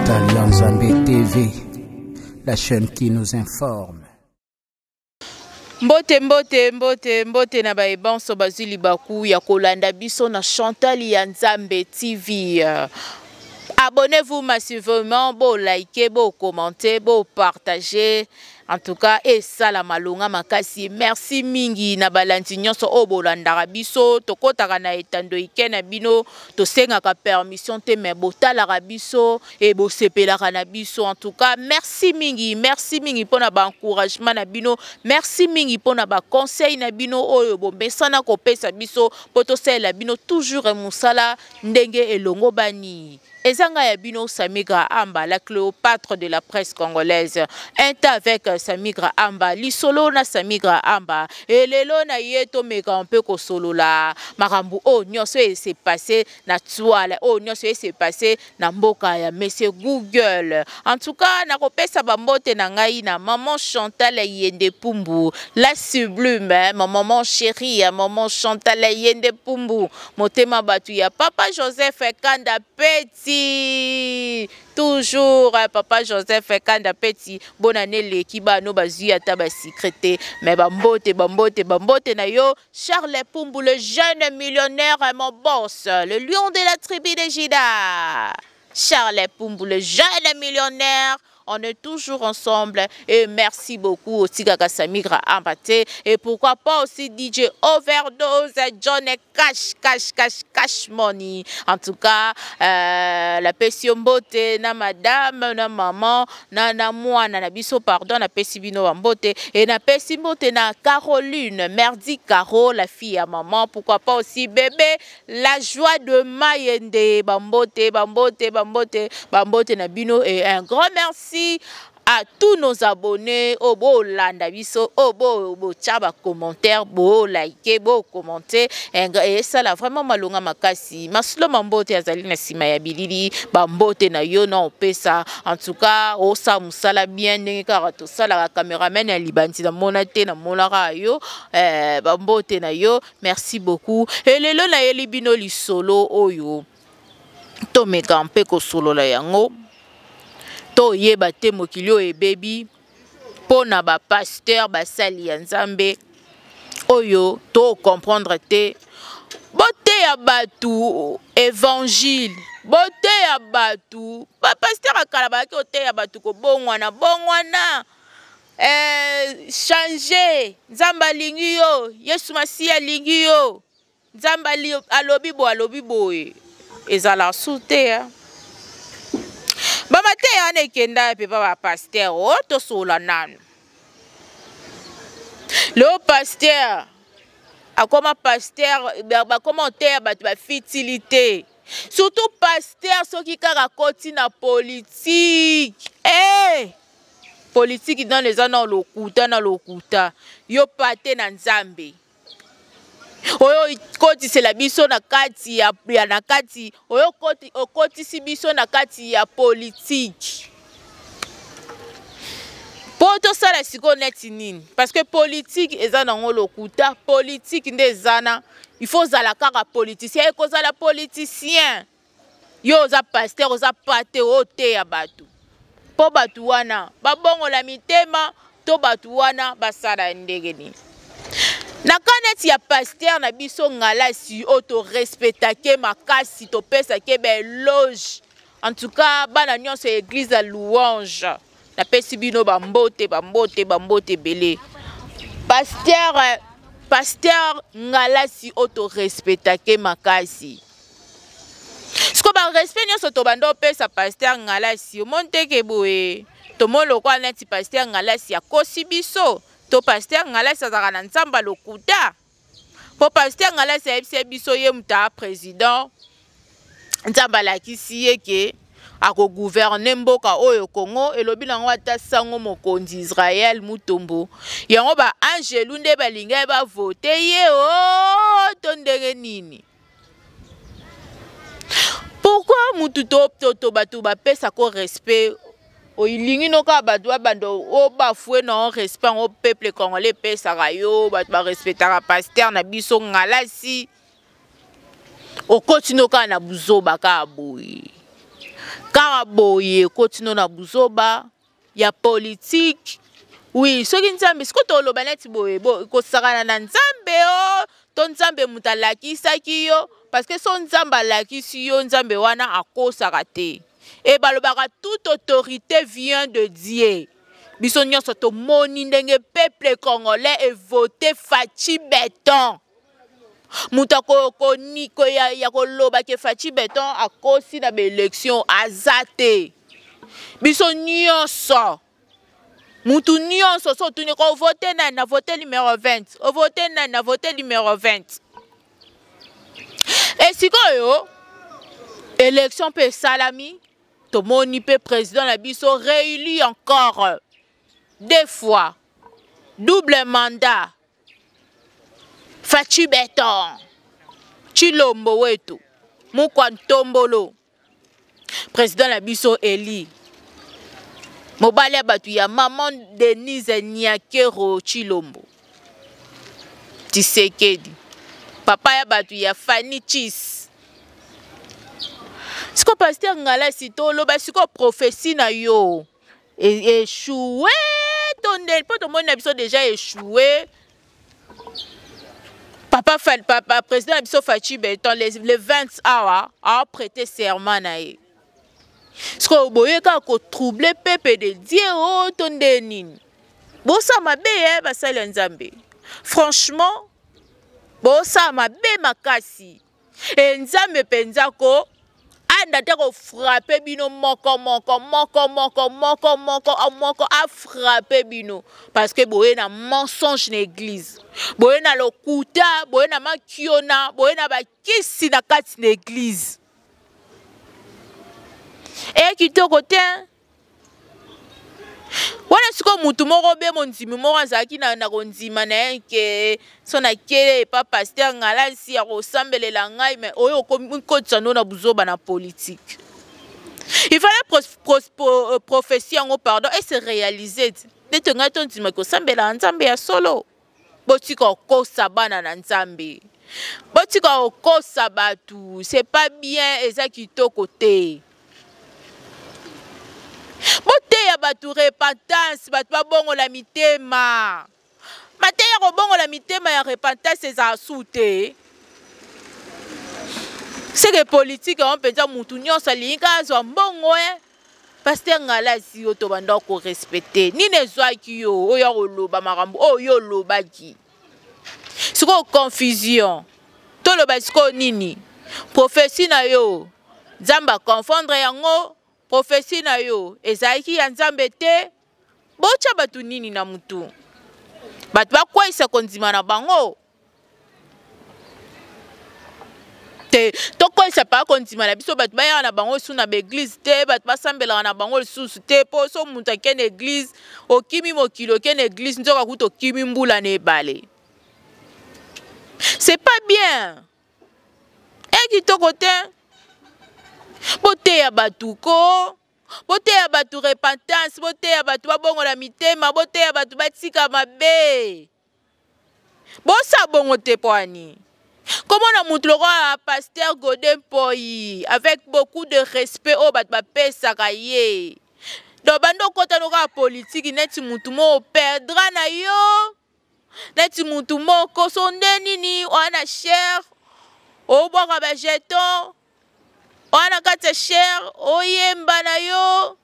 Chantal Yanzambe TV, la chaîne qui nous informe. Mbote na baebanso bazili baku ya kolanda biso na Chantal Yanzambe TV. Abonnez-vous massivement, beau liker, beau commenter, beau partager. En tout cas, et ça la malonga makasi. Merci mingi na balanti nyonso obolandara biso tokotaka na etando ikena bino to senga ka permission te me botala biso et bo sepelaka na biso. En tout cas, merci mingi pona ba encouragement na bino, merci mingi pona ba conseil na bino oyo bo mesana ko pesa biso poto sela bino toujours musala ndenge elongo bani. Ezanga ya bino Samigra Amba, la Cléopâtre de la presse congolaise. Inta avec Samigra Amba, lisolo na Samigra Amba. Et lelo na yeto meka un peu ko solo la. Marambu oh nyonso s'est passé na toile. Oh nyonso s'est passé na mboka ya monsieur Google. En tout cas, na kopesa bambote na ngai na maman Chantal Yende Pumbu, la sublime, ma maman chérie, maman Chantal Yende Pumbu. Motema batu ya papa Joseph Kanda Petit. Toujours papa Joseph Kanda Petit. Bonne année les kiba no bazu ata ba secrété mais bambote na yo Charles Pumbu, le jeune millionnaire, mon boss, le lion de la tribu de Jida. Charles Pumbu, le jeune millionnaire. On est toujours ensemble et merci beaucoup aussi Gaga Samigra Ambate et pourquoi pas aussi DJ Overdose, John Cash Money. En tout cas, la Pession Mbote, na madame, na maman, na moi, na biso pardon, na Pesibino Mbote et na Pesimbote na Caroline, merdi Caro, la fille à maman. Pourquoi pas aussi bébé, la joie de Mayende, Bambote na bino et un grand merci à tous nos abonnés, au beau landa biso, au beau tchaba commentaire, beau liker, beau commenter, et ça là vraiment malonga makasi. Maslo mambote azali na sima ya bilili, bambote na yo na opesa. En tout cas, o sa musala bien ndenge karato sala la caméraman ya libanti na monate na monara yo, bambote na yo, merci beaucoup. Et lelo na yeli bino li solo oyo. To meka mpe ko solo la yango. To yeba te mokilio e baby pona ba pasteur ba sali ya Nzambe oyo to comprendre te bote ya batu évangile bote ya batu ba pasteur akala ba ki ote ya batu ko bongwana changer Nzamba lingi yo Yesu Masia lingi yo Nzamba alobi boye ezala soute Bama te ane kenda pe ba pasteur o to sola nanu. Le pasteur a comme pasteur ba commentaire ba futilité. Surtout pasteur ceux qui karakoti na politique. Politique dans les années lokuta yo pate na Nzambe. Oyo koti c'est la biso na kati ya na kati oyo koti si biso na kati ya politique. Poto sala siko neti nini parce que politique ezana ngolo kuta politique ndezana il faut zala kaka politicien ko zala politicien yo za pasteur za pate ote ya batu po batu wana babongo la mitema to batu wana basala ndenge nini. Na kaneti ya pasteur na biso ngala si auto respectake makasi to pesa ke be loge. En tout cas, bana nyonso église à louange. Na pesi bino bambote belé. Pasteur ngala si auto respectake makasi. Sko ba respect nyonso to bando pesa pasteur ngala si monte ke boye. To molo kwa neti pasteur ngala si akosi biso. To pasteur ngala sazaka na Nzamba lokuta. Po pasteur ngala sa biso ye muta président. Nzamba la kisi yeke ako gouverner mboka oyo Congo elobi nango ata sango mokonzi Israël mutombo. Yango ba Angelou nde balinga ba voter ye o to ndenge nini. Pourquoi mutu to batu ba pesa ko respect o ilingi no ka batu bando o bafoué non respect au peuple congolais pesa rayo batu ba respectera pasteur na biso ngala si o continue ka na buzo baka boyi. Car aboye kotino na buzoba ya politique. Oui, ce qui nzambe siko to loba neti boye ko sakana na nzambe o to nzambe mutalaki saki yo parce que son nzamba lakisi yo nzambe wana akosaka te. Et balobaka toute autorité vient de Dieu. Biso nyonso to moni ndenge peuple congolais est voté Faci Béton. Muta ko niko ya ko loba ke Faci Béton akosi na be élection azate. Biso nyonso mutu nyonso so tuni ko voter na voter numéro 20. O voter na voter numéro 20. Et sikoyo élection pe salami to moni pe président la biso réélu encore 2 fois. Double mandat. Faci Béton. Chilombo wetu. Mukwa Ntombolo. Président la biso Eli. Mobali batu ya maman Denise Nyakero Chilombo. Tshisekedi. Papa ya batu ya Fanny Chis. Siko pasteur ngala sitolo ba siko prophétie na yo. Échoué. Tonde po to mona biso déjà échoué. Papa président biso Faci Béton le 20 awa a prêté serment na ye. Siko boye ka ko troubler peuple de Dieu o tonde nini. Bosa mabe basali nzambe. Franchement bosa mabe makasi. Et nzambe penza ko anda te ko frapper bino moko a frapper bino parce que boye na mensonge na église. Boye na lokuta, boye na makiona, boye na bakisi na kati na église. Et kitoko te wana siko mutu moko be monzimi moko azalaki na konzima na ke so na kele pa pasteur ngala si ya kosambelela ngai mais oyo kokotisa no na buzoba na politique. Il fallait prophétie en pardon et se réaliser. Dete ngai to nzima kosambela nzambe ya solo. Botika kosa bana na nzambe. Botika kosa batu, c'est pas bien eza kitoko te. Bote ya batu repentance, batu ba bongo la mitema. Mate ya ko bongo la mitema ya repentance eza soute. C'est que politique on peut dire mutu nyonso linga zo mbongo pasteur ngala si oto banda ko respecter. Ni nezwaki yo oyo koloba makambo oyo lobaki. Siko confusion. To loba siko nini? Prophétie na yo. Nzamba confondre yango. Prophétie na yo ezalaki ya nzambe te bocha batu nini na mutu batu bakwesa konzima na bango te tokwesa pa konzima na biso batu baya na bango su na église te batu basambela na bango susu te po so mutu akene église okimi mokilo kene église nzoka kuto kimi mbula na ebale. C'est pas bien. Et kitoko te bote ya batu ko, bote ya batu repentance, bote ya batu babongo la mitema, bote ya batu batika mabe. Bosa bongo te poani. Comment on a montré à pasteur Godin Poyi avec beaucoup de respect au batu bapé sakaye. Donc bando kota noka politique neti mutu mo perdra na yo. Neti mutu mo kosonde nini wana cher. O boka ba jeton. Wana kate cher oyemba na yo.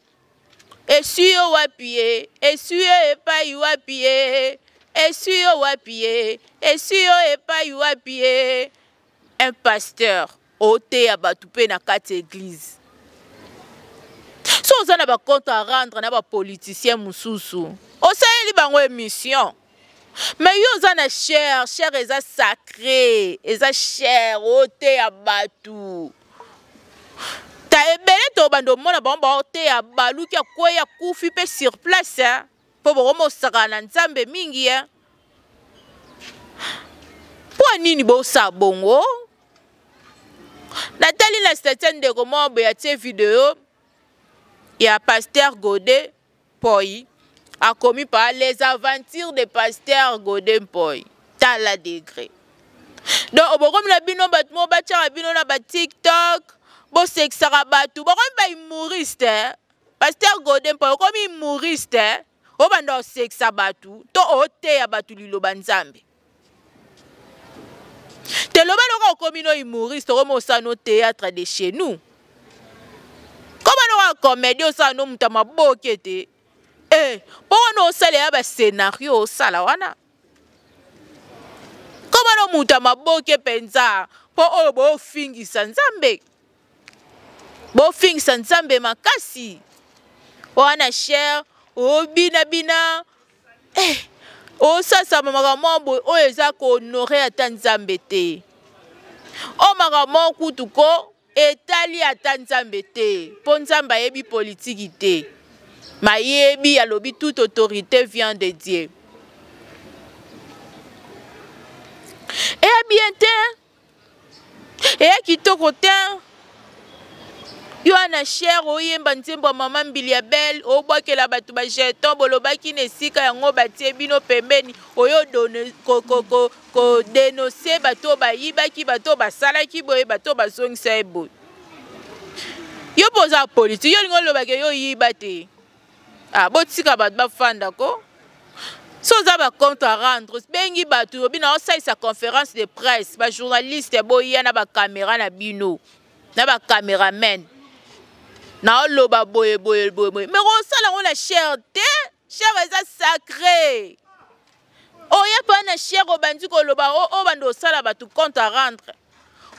Esuyo wapie, esuyo epai wapie. Esuyo wapie, esuyo epai wapie. Un pasteur ote ya batu pe na kate église. So ozana ba compte à rendre na ba politicien mususu. Osayeli bango émission. Mais yo ozana cher, cher eza sacré, eza cher ote ya batu. Ta ebele to bando mona bamba ote ya balu ki akweya kufi pe sur place hein. Po bomo saka na nzambe mingi hein. Po nini bo sa bongo? Nathalie la statue de comment ya tie vidéo. Il y a pasteur Godin Poyi a commis par les aventures de pasteur Godin Poyi. T'as la degré. Donc au bout la bino bat mo batia bino na ba TikTok. Bo sexara batu. Bo ba mourir humoriste, Pasteur Godin po comme humoriste, o banda sexa batu, to ote ya batu liloba nzambe. Te loba loko komi no humoriste, o mo sa no théâtre de chez nous. Comment no comédie o sa no mutama bokete? Po no sale ya ba scénario o sala wana. Comment no mutama boke penza, po o bo fingisa nzambe. Bo fingisa nzambe makasi. Wana cher, o bina bina. O sasa makambo o eza ko honorer ata nzambe te. O makambo kutuko etali ata nzambe te. Po nzamba yebi politique te. Ma yebi alobi toute autorité vient de Dieu. Et bien te. Et kitoko te. Yo ana cher oyemba nzembo mama Mbiliabel o bwakela batu ba jeton bolobaki nesika yango batie bino pembeni oyo donne ko dénoncer bato ba yibaki bato ba salaki boye bato ba zongisa ebo. Yo poza politique yo lingo lobake yo yibate. Botika bato ba fanda ko. So za ba compte à rendre bengi batu bina osai sa conférence de presse ba journaliste boya na ba caméra na bino na ba caméraman. Na loba boye. Mais on sala on la cher eza sacré. Oya pa na cher obandi ko loba o bando sala batu compte à rendre.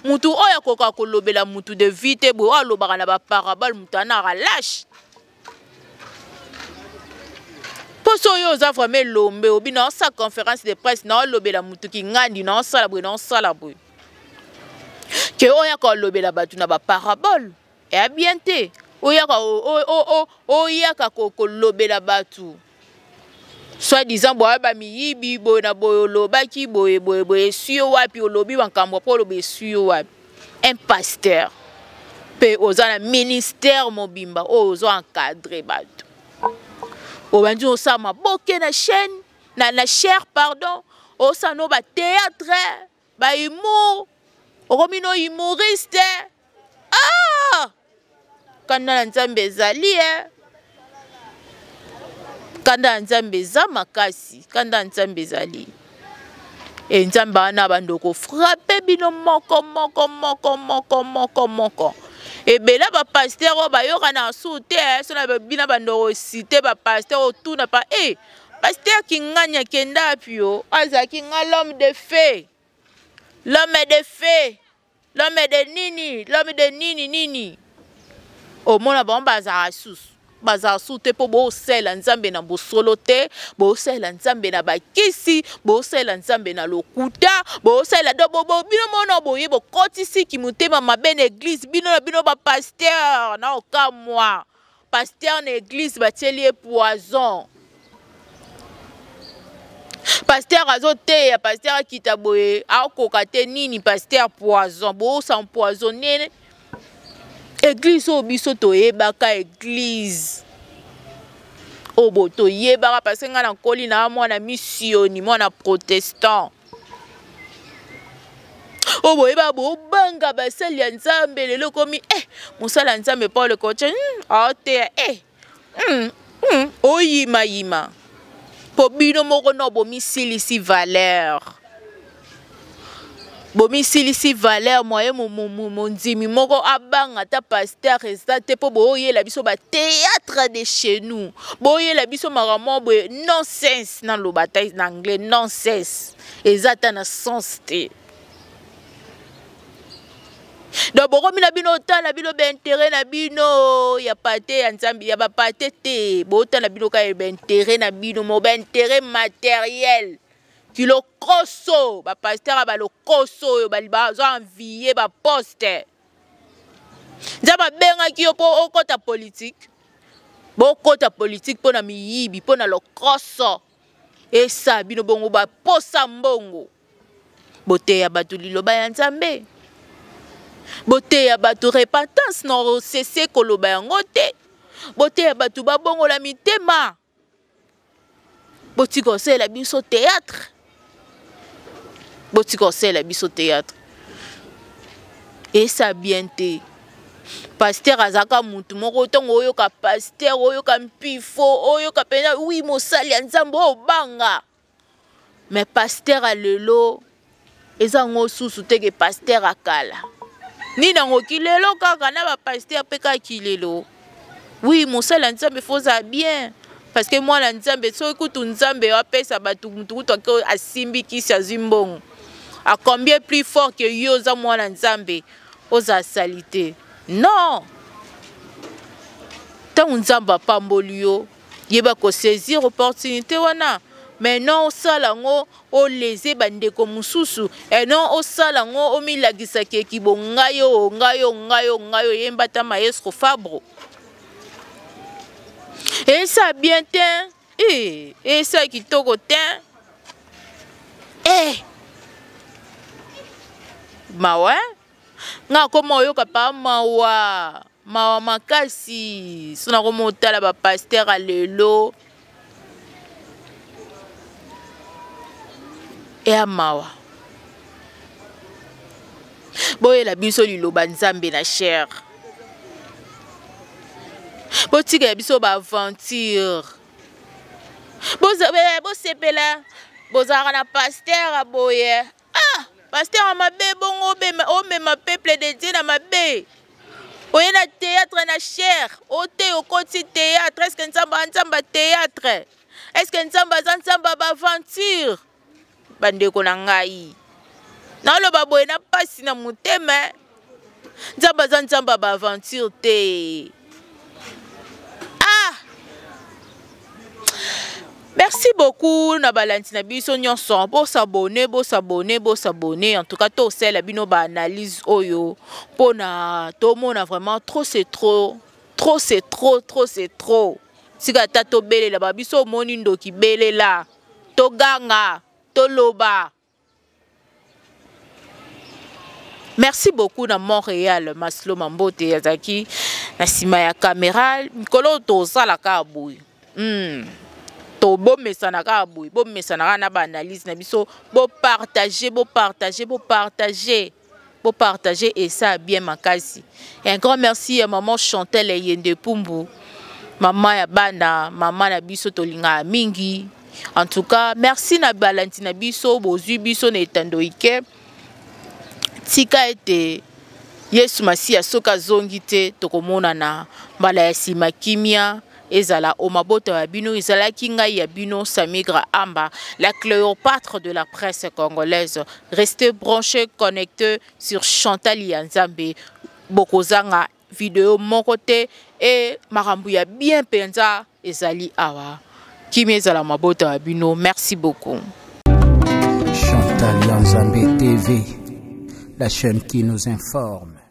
Mutu oya koka ko lobela mutu de vite bo o loba na ba parabole mutana relâche. Poso yo za vraiment lombe obina sa conférence de presse na lobela mutu ki ngandi na sala boye. Ke oya ko lobela batu na ba parabole. Et bien te oyaka ko lobela batu. Soit disant boye ba miyibi boye na boye lobaki boye suyo wapi olobi wankambo po lobe suyo wapi. Un pasteur pe ozana ministère mobimba ozo encadrer batu. Obandi osama boke na chaîne na chair pardon osano ba théâtre ba humour okomino humoriste. Kanda nzambe ezali kanda nzambe eza makasi kanda nzambe ezali nzambe ana bandoko frappe bino moko ebela ba pasteur o bayoka na sute so na bina bandoko cité ba pasteur o tuna pa pasteur kinganya kenda pio azaki nga l'homme de feu l'homme de nini o mona ba bazara sous te po bo sela nzambe na bosolo te bo sela nzambe na bakisi bo sela nzambe na lokuta bo sela do bino mona boye bo kotisi ki mutema mabe na église bino ba pasteur na okamwa pasteur na église batieli poison pasteur azote pasteur akita boye akoka te nini pasteur poison bo sans poisonner église o biso to yebaka église obo to yebaka parce que nga na koli na mwana missioni mwana protestant obo yeba bo banga basali ya nzambe lelo komi mosala nzambe Paul Koche aote oyima po bino moko no bo misilisi valeur bomisilisi valeur moye monzimi moko abanga ta pasteur restate po boyela biso ba théâtre de chez nous boyela biso makambo boye nonsense na lo bataille en anglais nonsense ezata na sens te donc bokomi na bino otala bino ba intérêt na bino ya pate ya nzambi ya ba pate te botala bino ka ba intérêt na bino mo ba intérêt matériel kilo koso ba pasteur ba lo koso yo ba zo envier ba poste nzaba benga ki yo po okota politique bokota politique pona miyibi pona lo koso esa bino bongo ba posa mbongo bote ya batu liloba ya nzambe bote ya batu repentance no cesse koloba yango te bote ya batu ba bongo la mitema botiko c'est la biso théâtre botiko c'est la biso théâtre et ça bien te pasteur azaka mutu moko tongo oyo ka pasteur oyo ka mpifo oyo ka pena oui mosali ya nzambe obanga mais pasteur alelo eza ngo susu teke pasteur akala ni nango kilelo kaka na ba pasteur pe ka kilelo oui mosali ya nzambe foza bien parce que moi la nzambe so kutu nzambe apesa batu mutu to asimbi kisi azimbongo à combien plus fort que yo za moi la nzambe oza salité non tant nzamba pamboli yo yeba ko saisir opportunité wana mais non osalango o leze bandeko mususu et non osalango o milagisa ke kibongayo ngayo yemba ta maestro Fabro et ça bien ten et ça kitoko ten mawa nga koma oyoka pa mawa makasi sona komotala ba pasteur alelo e mawa boyela biso liloba nzambe na cher botika ya biso ba aventure bosepela bozalaka na pasteur aboye pasteur amabe bongo omema peuple de Dieu na mabe oye na théâtre na cher ote okoti théâtre est-ce que nzamba théâtre est-ce que nzamba ba aventure bandeko na ngai naloba boye na pasi na motema nzamba ba aventure te merci beaucoup na balanti na biso nyonso bo s'abonner en tout cas to sel bino ba analyse oyo pona to mona vraiment trop c'est trop sika tato belela ba biso moni ndoki belela to ganga to loba. Merci beaucoup na Montréal Maslo Mambote Yazaki na sima ya caméra mikolo to sala ka boy to bo mesana ka boy bo mesana na ba analyse na biso bo partager et ça bien makasi. Et un grand merci à maman Chantal Yende Pumbu, maman ya bana, maman na biso tolinga mingi. En tout cas, merci na balantina biso bozu biso na etandoike. Tika ete Yesu Masia soka zongi te tokomona na mbala ya sima kimia ezala o mabota ya bino ezala kinga ya bino Samigra Amba, la Cléopâtre de la presse congolaise. Restez branchés, connectés sur Chantal Nzambe bokozanga vidéo mon côté et marambu ya bien penza ezali awa kimia ezala mabota ya bino. Merci beaucoup. Chantal Nzambe TV, la chaîne qui nous informe.